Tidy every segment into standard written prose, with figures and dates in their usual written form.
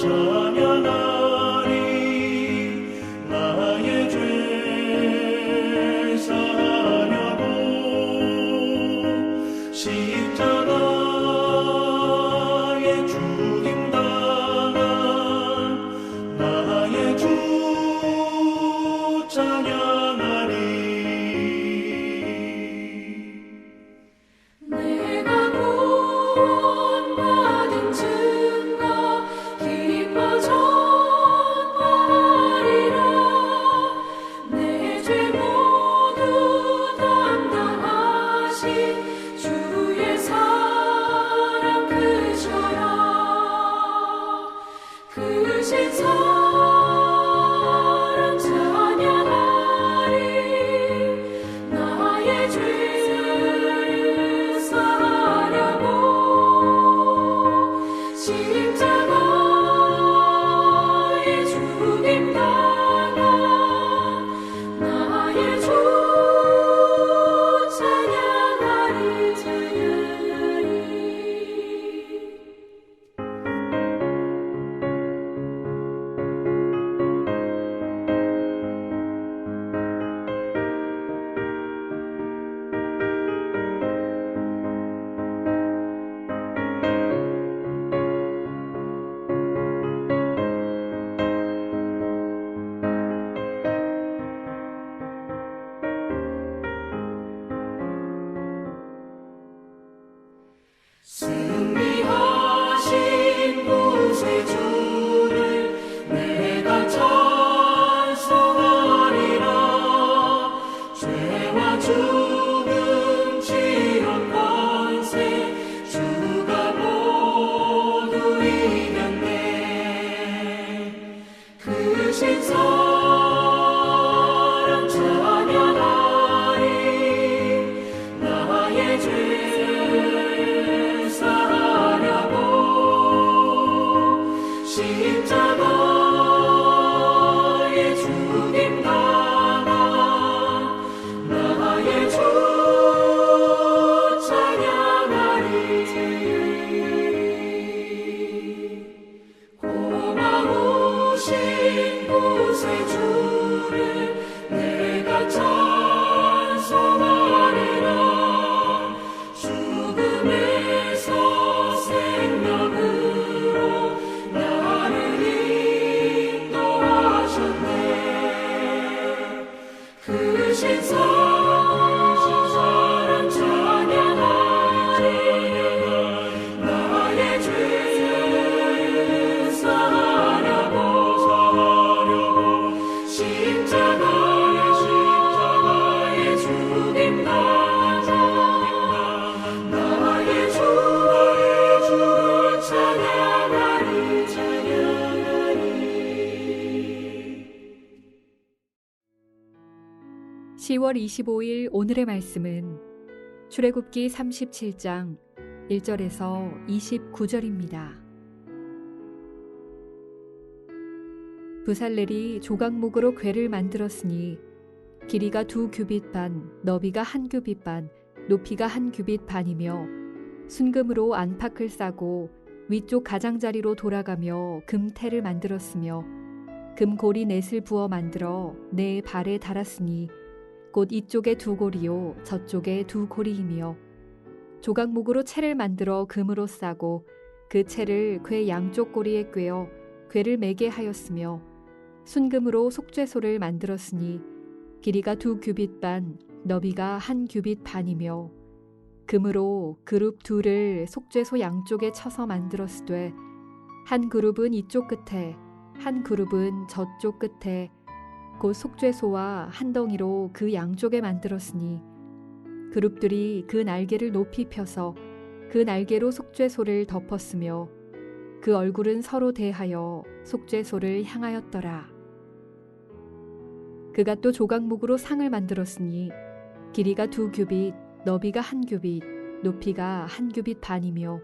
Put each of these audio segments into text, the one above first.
찬양하리. 나의 죄 사하려고 십자가에 죽임당한 나의 주 찬양하리. 내가 구원받은 증거 기뻐 전파하리라. 내 죄 모두 담당하신 주의 사랑 크셔라. 크신 사랑 찬양하리. 나의 죄를 사하려고 십자가에 죽임당한 나의 주 찬양하리. 찬양하리. 승리하신 구세주를 내가 찬송하리라. 죄와 죽음 지옥 권세 주가 모두 이겼네. 크신 사랑 찬양하리. 나의 죄를 사하려고 십자가에 죽임당한 나의 주 찬양하리. 고마우신 구세주를 내가 찬송하리라. 죽음에서 생명으로 나를 인도하셨네. 크신 사랑 찬양하리. 나의 죄를 사하려고 십자가에 죽임당한 나의 주를 찬양하리. 찬양하리. 10월 25일 오늘의 말씀은 출애굽기 37장 1절에서 29절입니다. 부살렐이 조각목으로 궤를 만들었으니 길이가 2규빗 반, 너비가 1규빗 반, 높이가 1규빗 반이며 순금으로 안팎을 싸고 위쪽 가장자리로 돌아가며 금태를 만들었으며 금고리 넷을 부어 만들어 네 발에 달았으니 곧 이쪽에 2고리요 저쪽에 2고리이며 조각목으로 채를 만들어 금으로 싸고 그 채를 궤 양쪽 고리에 꿰어 궤를 매게 하였으며 순금으로 속죄소를 만들었으니 길이가 2규빗 반, 너비가 1규빗 반이며 금으로 그룹 둘을 속죄소 양쪽에 쳐서 만들었으되 한 그룹은 이쪽 끝에 한 그룹은 저쪽 끝에 곧 속죄소와 한 덩이로 그 양쪽에 만들었으니 그룹들이 그 날개를 높이 펴서 그 날개로 속죄소를 덮었으며 그 얼굴은 서로 대하여 속죄소를 향하였더라. 그가 또 조각목으로 상을 만들었으니 길이가 2규빗, 너비가 1규빗, 높이가 1규빗 반이며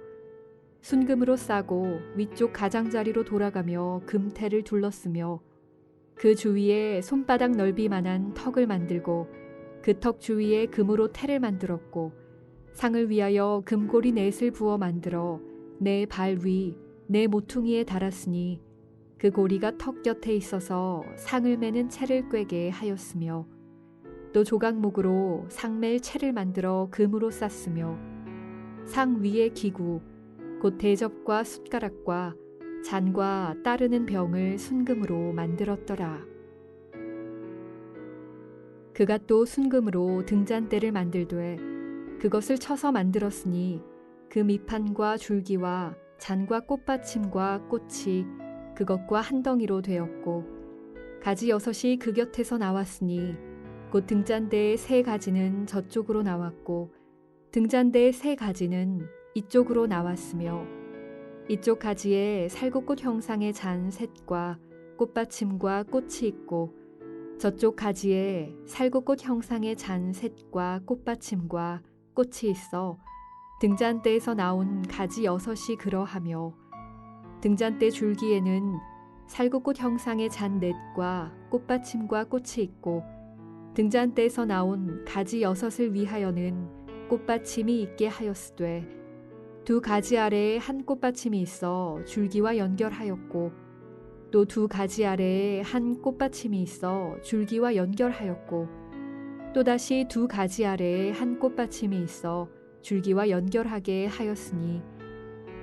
순금으로 싸고 위쪽 가장자리로 돌아가며 금태를 둘렀으며 그 주위에 손바닥 넓이만한 턱을 만들고 그 턱 주위에 금으로 태를 만들었고 상을 위하여 금고리 넷을 부어 만들어 내 발 위, 내 모퉁이에 달았으니 그 고리가 턱 곁에 있어서 상을 매는 채를 꿰게 하였으며 또 조각목으로 상맬 채를 만들어 금으로 쌌으며 상 위의 기구 곧 대접과 숟가락과 잔과 따르는 병을 순금으로 만들었더라. 그가 또 순금으로 등잔대를 만들되 그것을 쳐서 만들었으니 그 밑판과 줄기와 잔과 꽃받침과 꽃이 그것과 한 덩이로 되었고 가지 6이 그 곁에서 나왔으니 곧 등잔대의 3가지는 저쪽으로 나왔고 등잔대의 3가지는 이쪽으로 나왔으며 이쪽 가지에 살구꽃 형상의 잔 셋과 꽃받침과 꽃이 있고 저쪽 가지에 살구꽃 형상의 잔 셋과 꽃받침과 꽃이 있어 등잔대에서 나온 가지 6이 그러하며 등잔대 줄기에는 살구꽃 형상의 잔 넷과 꽃받침과 꽃이 있고 등잔대에서 나온 가지 6을 위하여는 꽃받침이 있게 하였으되 2 가지 아래에 한 꽃받침이 있어 줄기와 연결하였고 또 2 가지 아래에 한 꽃받침이 있어 줄기와 연결하였고 또다시 2 가지 아래에 한 꽃받침이 있어 줄기와 연결하게 하였으니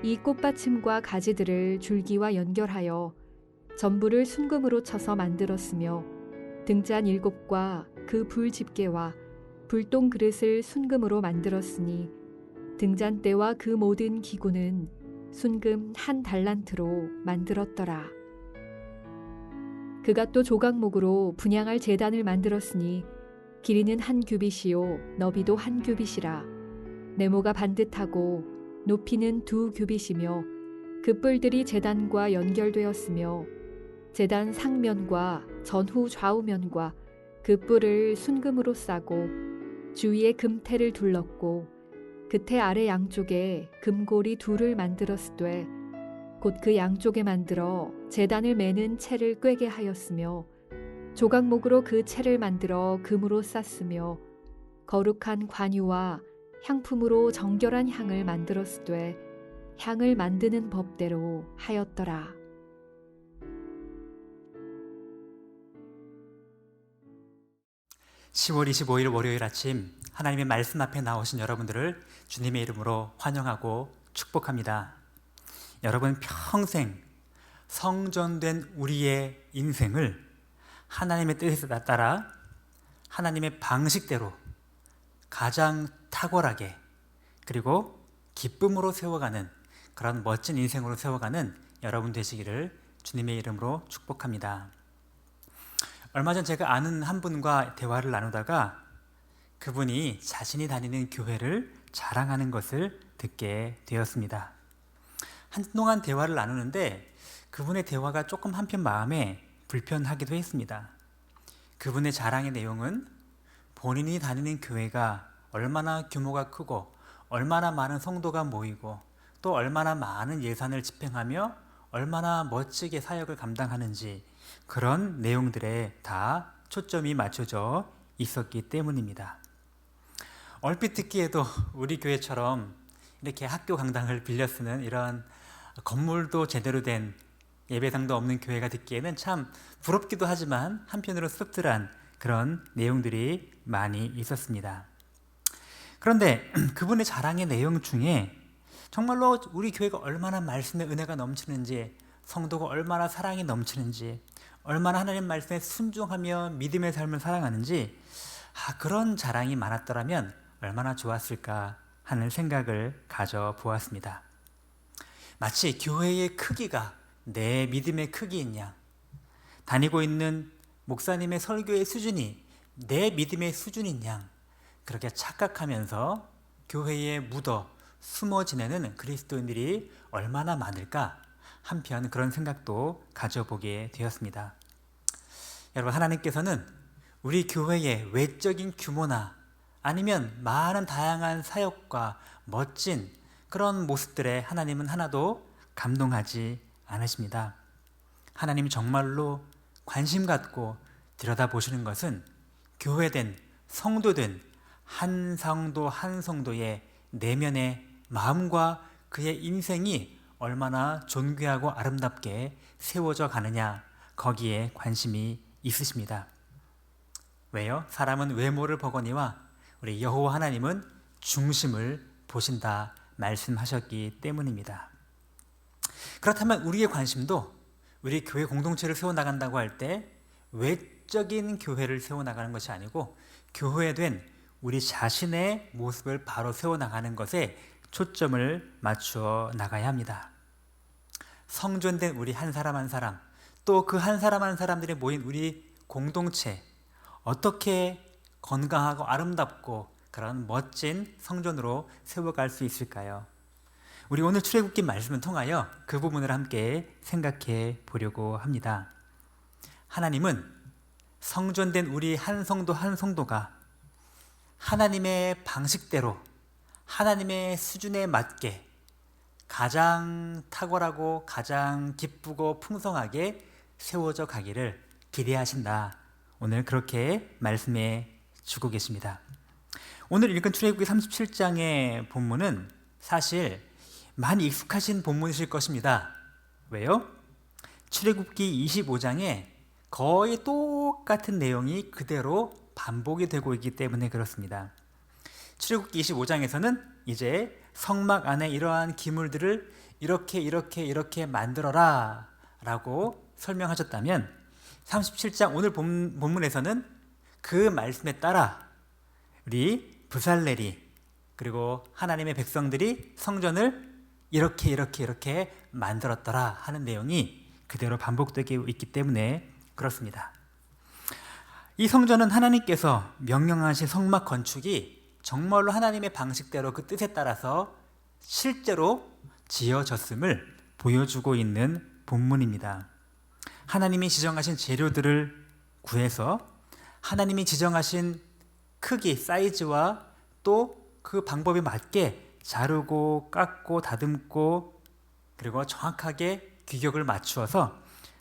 이 꽃받침과 가지들을 줄기와 연결하여 전부를 순금으로 쳐서 만들었으며 등잔 7과 그 불 집게와 불동 그릇을 순금으로 만들었으니 등잔대와 그 모든 기구는 순금 1 달란트로 만들었더라. 그가 또 조각목으로 분향할 제단을 만들었으니 길이는 1규빗이요 너비도 1규빗이라. 네모가 반듯하고 높이는 2규빗이며 그 뿔들이 제단과 연결되었으며 제단 상면과 전후 좌우면과 그 뿔을 순금으로 싸고 주위에 금테를 둘렀고 그 테 아래 양쪽에 금고리 2를 만들었으되 곧 그 양쪽에 만들어 제단을 매는 채를 꿰게 하였으며 조각목으로 그 채를 만들어 금으로 쌌으며 거룩한 관유와 향품으로 정결한 향을 만들었으되 향을 만드는 법대로 하였더라. (10월 25일) 월요일 아침 하나님의 말씀 앞에 나오신 여러분들을 주님의 이름으로 환영하고 축복합니다. 여러분 평생 성전된 우리의 인생을 하나님의 뜻에 따라 하나님의 방식대로 가장 탁월하게 그리고 기쁨으로 세워가는 그런 멋진 인생으로 세워가는 여러분 되시기를 주님의 이름으로 축복합니다. 얼마 전 제가 아는 한 분과 대화를 나누다가 그분이 자신이 다니는 교회를 자랑하는 것을 듣게 되었습니다. 한동안 대화를 나누는데 그분의 대화가 조금 한편 마음에 불편하기도 했습니다. 그분의 자랑의 내용은 본인이 다니는 교회가 얼마나 규모가 크고 얼마나 많은 성도가 모이고 또 얼마나 많은 예산을 집행하며 얼마나 멋지게 사역을 감당하는지 그런 내용들에 다 초점이 맞춰져 있었기 때문입니다. 얼핏 듣기에도 우리 교회처럼 이렇게 학교 강당을 빌려 쓰는 이런 건물도 제대로 된 예배당도 없는 교회가 듣기에는 참 부럽기도 하지만 한편으로 씁쓸한 그런 내용들이 많이 있었습니다. 그런데 그분의 자랑의 내용 중에 정말로 우리 교회가 얼마나 말씀의 은혜가 넘치는지, 성도가 얼마나 사랑이 넘치는지, 얼마나 하나님 말씀에 순종하며 믿음의 삶을 살아가는지 그런 자랑이 많았더라면 얼마나 좋았을까 하는 생각을 가져보았습니다. 마치 교회의 크기가 내 믿음의 크기인 양, 다니고 있는 목사님의 설교의 수준이 내 믿음의 수준인 양 그렇게 착각하면서 교회에 묻어 숨어 지내는 그리스도인들이 얼마나 많을까 한편 그런 생각도 가져보게 되었습니다. 여러분, 하나님께서는 우리 교회의 외적인 규모나 아니면 많은 다양한 사역과 멋진 그런 모습들에 하나님은 하나도 감동하지 않으십니다. 하나님이 정말로 관심 갖고 들여다보시는 것은 교회된 성도된 한 성도 한 성도의 내면의 마음과 그의 인생이 얼마나 존귀하고 아름답게 세워져 가느냐, 거기에 관심이 있으십니다. 왜요? 사람은 외모를 보거니와 우리 여호와 하나님은 중심을 보신다 말씀하셨기 때문입니다. 그렇다면 우리의 관심도 우리 교회 공동체를 세워나간다고 할 때 외적인 교회를 세워나가는 것이 아니고 교회된 우리 자신의 모습을 바로 세워나가는 것에 초점을 맞추어 나가야 합니다. 성전된 우리 한 사람 한 사람, 또 그 한 사람 한 사람들이 모인 우리 공동체, 어떻게 건강하고 아름답고 그런 멋진 성전으로 세워갈 수 있을까요? 우리 오늘 출애굽기 말씀을 통하여 그 부분을 함께 생각해 보려고 합니다. 하나님은 성전된 우리 한 성도 한 성도가 하나님의 방식대로, 하나님의 수준에 맞게 가장 탁월하고 가장 기쁘고 풍성하게 세워져 가기를 기대하신다. 오늘 그렇게 말씀해 주고 계십니다. 오늘 읽은 출애굽기 37장의 본문은 사실 많이 익숙하신 본문이실 것입니다. 왜요? 출애굽기 25장에 거의 똑같은 내용이 그대로 반복이 되고 있기 때문에 그렇습니다. 출애굽기 25장에서는 이제 성막 안에 이러한 기물들을 이렇게 만들어라 라고 설명하셨다면 37장 오늘 본문에서는 그 말씀에 따라 우리 부살렐이 그리고 하나님의 백성들이 성전을 이렇게 만들었더라 하는 내용이 그대로 반복되고 있기 때문에 그렇습니다. 이 성전은 하나님께서 명령하신 성막 건축이 정말로 하나님의 방식대로 그 뜻에 따라서 실제로 지어졌음을 보여주고 있는 본문입니다. 하나님이 지정하신 재료들을 구해서 하나님이 지정하신 크기, 사이즈와 또 그 방법에 맞게 자르고 깎고 다듬고 그리고 정확하게 규격을 맞추어서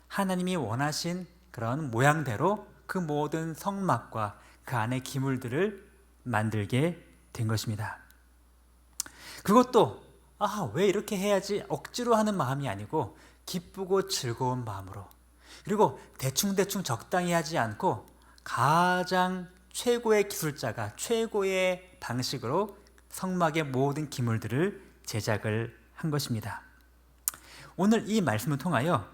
하나님이 원하신 그런 모양대로 그 모든 성막과 그 안의 기물들을 만들게 된 것입니다. 그것도 왜 이렇게 해야지 억지로 하는 마음이 아니고 기쁘고 즐거운 마음으로, 그리고 대충 적당히 하지 않고 가장 최고의 기술자가 최고의 방식으로 성막의 모든 기물들을 제작을 한 것입니다. 오늘 이 말씀을 통하여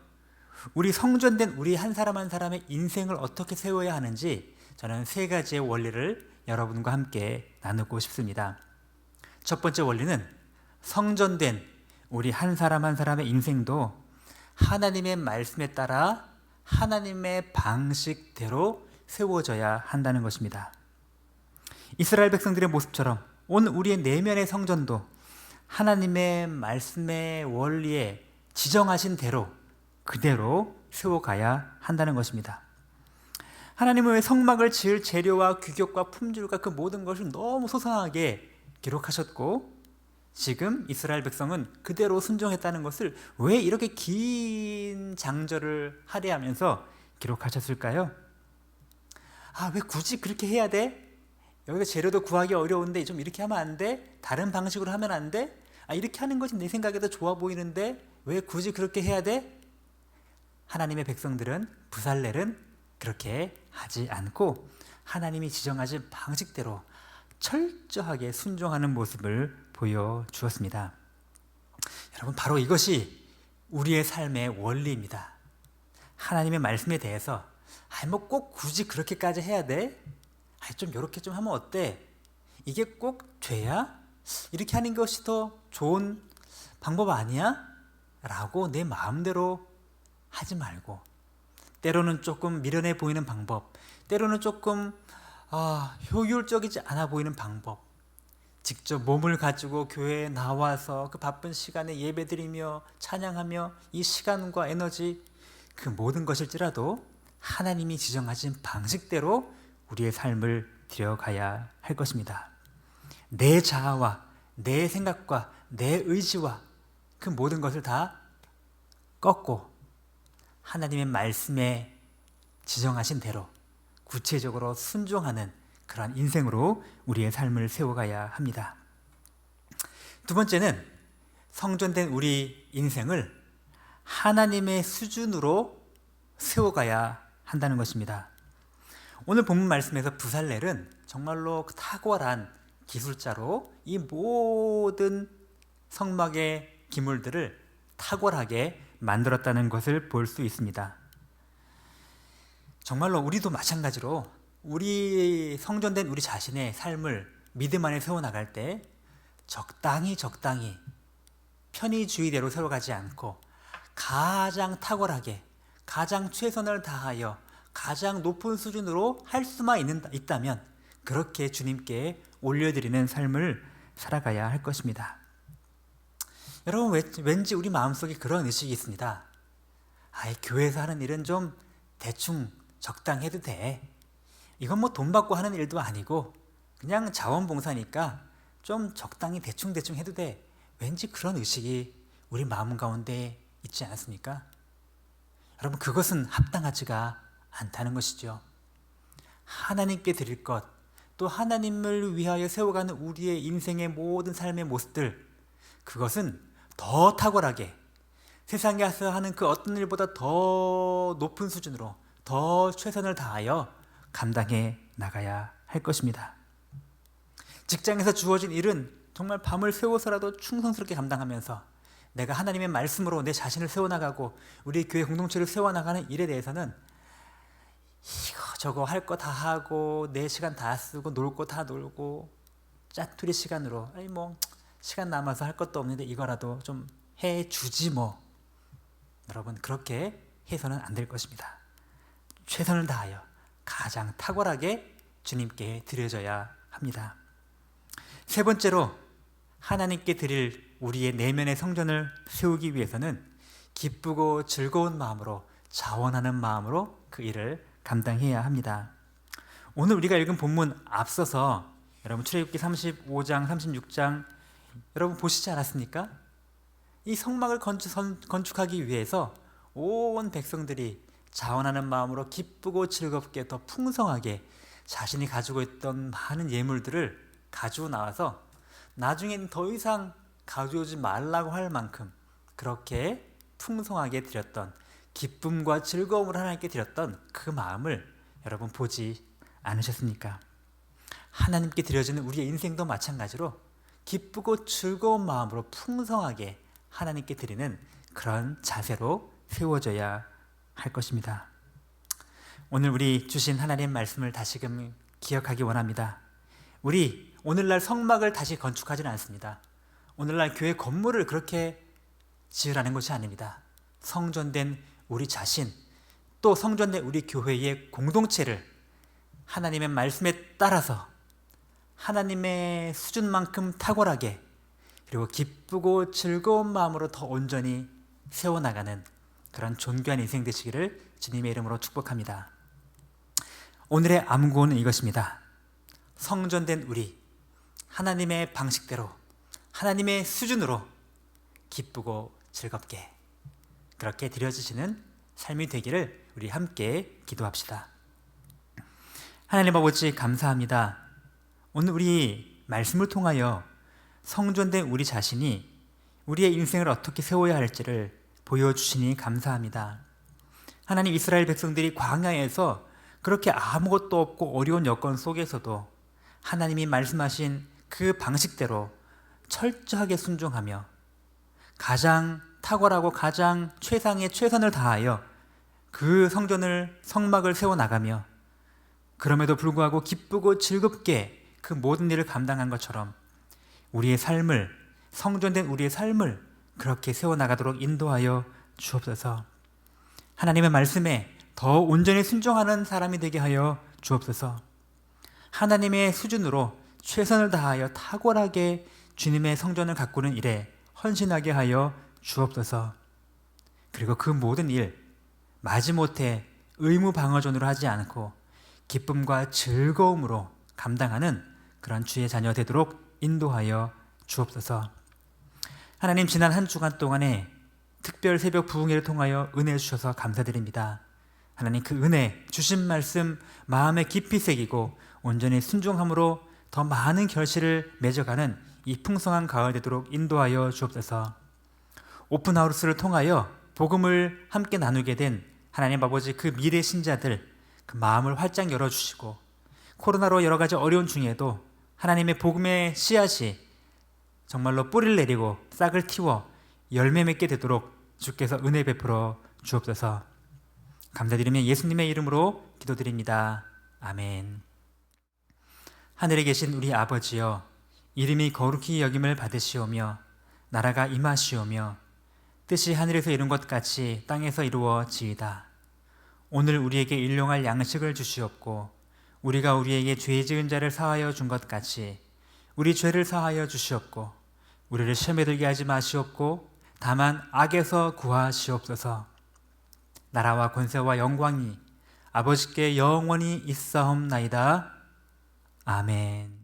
우리 성전된 우리 한 사람 한 사람의 인생을 어떻게 세워야 하는지 저는 세 가지의 원리를 여러분과 함께 나누고 싶습니다. 첫 번째 원리는 성전된 우리 한 사람 한 사람의 인생도 하나님의 말씀에 따라 하나님의 방식대로 세워져야 한다는 것입니다. 이스라엘 백성들의 모습처럼 오늘 우리의 내면의 성전도 하나님의 말씀의 원리에 지정하신 대로 그대로 세워가야 한다는 것입니다. 하나님은 왜 성막을 지을 재료와 규격과 품질과 그 모든 것을 너무 소상하게 기록하셨고 지금 이스라엘 백성은 그대로 순종했다는 것을 왜 이렇게 긴 장절을 할애하면서 기록하셨을까요? 왜 굳이 그렇게 해야 돼? 여기서 재료도 구하기 어려운데 좀 이렇게 하면 안 돼? 다른 방식으로 하면 안 돼? 이렇게 하는 것이 내 생각에도 좋아 보이는데 왜 굳이 그렇게 해야 돼? 하나님의 백성들은, 부살렐은 그렇게 하지 않고 하나님이 지정하신 방식대로 철저하게 순종하는 모습을 보여주었습니다. 여러분, 바로 이것이 우리의 삶의 원리입니다. 하나님의 말씀에 대해서 꼭 굳이 그렇게까지 해야 돼? 좀 이렇게 좀 하면 어때? 이게 꼭 죄야? 이렇게 하는 것이 더 좋은 방법 아니야? 라고 내 마음대로 하지 말고 때로는 조금 미련해 보이는 방법, 때로는 조금 효율적이지 않아 보이는 방법, 직접 몸을 가지고 교회에 나와서 그 바쁜 시간에 예배드리며 찬양하며 이 시간과 에너지 그 모든 것일지라도 하나님이 지정하신 방식대로 우리의 삶을 들여가야 할 것입니다. 내 자아와 내 생각과 내 의지와 그 모든 것을 다 꺾고 하나님의 말씀에 지정하신 대로 구체적으로 순종하는 그러한 인생으로 우리의 삶을 세워가야 합니다. 두 번째는 성전된 우리 인생을 하나님의 수준으로 세워가야 한다는 것입니다. 오늘 본문 말씀에서 부살렐은 정말로 탁월한 기술자로 이 모든 성막의 기물들을 탁월하게 만들었다는 것을 볼 수 있습니다. 정말로 우리도 마찬가지로 우리 성전된 우리 자신의 삶을 믿음 안에 세워나갈 때 적당히 편의주의대로 세워가지 않고 가장 탁월하게, 가장 최선을 다하여 가장 높은 수준으로 할 수만 있다면 그렇게 주님께 올려드리는 삶을 살아가야 할 것입니다. 여러분, 왠지 우리 마음속에 그런 의식이 있습니다. 교회에서 하는 일은 좀 대충 적당히 해도 돼. 이건 뭐 돈 받고 하는 일도 아니고 그냥 자원봉사니까 좀 적당히 대충 해도 돼. 왠지 그런 의식이 우리 마음 가운데 있지 않습니까? 여러분, 그것은 합당하지가 않다는 것이죠. 하나님께 드릴 것, 또 하나님을 위하여 세워가는 우리의 인생의 모든 삶의 모습들, 그것은 더 탁월하게 세상에서 하는 그 어떤 일보다 더 높은 수준으로 더 최선을 다하여 감당해 나가야 할 것입니다. 직장에서 주어진 일은 정말 밤을 새워서라도 충성스럽게 감당하면서 내가 하나님의 말씀으로 내 자신을 세워나가고 우리 교회 공동체를 세워나가는 일에 대해서는 이거저거 할 거 다 하고 내 시간 다 쓰고 놀 거 다 놀고 짜투리 시간으로 시간 남아서 할 것도 없는데 이거라도 좀 해주지 뭐. 여러분, 그렇게 해서는 안 될 것입니다. 최선을 다하여 가장 탁월하게 주님께 드려져야 합니다. 세 번째로 하나님께 드릴 우리의 내면의 성전을 세우기 위해서는 기쁘고 즐거운 마음으로, 자원하는 마음으로 그 일을 감당해야 합니다. 오늘 우리가 읽은 본문 앞서서 여러분 출애굽기 35장, 36장 여러분 보시지 않았습니까? 이 성막을 건축하기 위해서 온 백성들이 자원하는 마음으로 기쁘고 즐겁게 더 풍성하게 자신이 가지고 있던 많은 예물들을 가지고 나와서 나중엔 더 이상 가져오지 말라고 할 만큼 그렇게 풍성하게 드렸던, 기쁨과 즐거움을 하나님께 드렸던 그 마음을 여러분 보지 않으셨습니까? 하나님께 드려지는 우리의 인생도 마찬가지로 기쁘고 즐거운 마음으로 풍성하게 하나님께 드리는 그런 자세로 세워져야 할 것입니다. 오늘 우리 주신 하나님 말씀을 다시금 기억하기 원합니다. 우리 오늘날 성막을 다시 건축하지는 않습니다. 오늘날 교회 건물을 그렇게 지으라는 것이 아닙니다. 성전된 우리 자신, 또 성전된 우리 교회의 공동체를 하나님의 말씀에 따라서 하나님의 수준만큼 탁월하게 그리고 기쁘고 즐거운 마음으로 더 온전히 세워나가는 그런 존귀한 인생 되시기를 주님의 이름으로 축복합니다. 오늘의 암구호는 이것입니다. 성전된 우리, 하나님의 방식대로, 하나님의 수준으로 기쁘고 즐겁게 그렇게 드려지시는 삶이 되기를 우리 함께 기도합시다. 하나님 아버지, 감사합니다. 오늘 우리 말씀을 통하여 성전된 우리 자신이 우리의 인생을 어떻게 세워야 할지를 보여주시니 감사합니다. 하나님, 이스라엘 백성들이 광야에서 그렇게 아무것도 없고 어려운 여건 속에서도 하나님이 말씀하신 그 방식대로 철저하게 순종하며 가장 탁월하고 가장 최상의 최선을 다하여 그 성막을 세워나가며 그럼에도 불구하고 기쁘고 즐겁게 그 모든 일을 감당한 것처럼 우리의 삶을, 성전된 우리의 삶을 그렇게 세워나가도록 인도하여 주옵소서. 하나님의 말씀에 더 온전히 순종하는 사람이 되게 하여 주옵소서. 하나님의 수준으로 최선을 다하여 탁월하게 주님의 성전을 가꾸는 일에 헌신하게 하여 주옵소서. 그리고 그 모든 일 마지못해 의무방어전으로 하지 않고 기쁨과 즐거움으로 감당하는 그런 주의 자녀 되도록 인도하여 주옵소서. 하나님, 지난 한 주간 동안에 특별 새벽 부흥회를 통하여 은혜 주셔서 감사드립니다. 하나님, 그 은혜 주신 말씀 마음에 깊이 새기고 온전히 순종함으로 더 많은 결실을 맺어가는 이 풍성한 가을 되도록 인도하여 주옵소서. 오픈하우스를 통하여 복음을 함께 나누게 된 하나님 아버지 그 미래 신자들 그 마음을 활짝 열어주시고 코로나로 여러 가지 어려운 중에도 하나님의 복음의 씨앗이 정말로 뿌리를 내리고 싹을 틔워 열매 맺게 되도록 주께서 은혜 베풀어 주옵소서. 감사드리며 예수님의 이름으로 기도드립니다. 아멘. 하늘에 계신 우리 아버지여, 이름이 거룩히 여김을 받으시오며 나라가 임하시오며 뜻이 하늘에서 이룬 것 같이 땅에서 이루어지이다. 오늘 우리에게 일용할 양식을 주시옵고 우리가 우리에게 죄 지은 자를 사하여 준 것 같이 우리 죄를 사하여 주시옵고 우리를 시험에 들게 하지 마시옵고 다만 악에서 구하시옵소서. 나라와 권세와 영광이 아버지께 영원히 있사옵나이다. 아멘.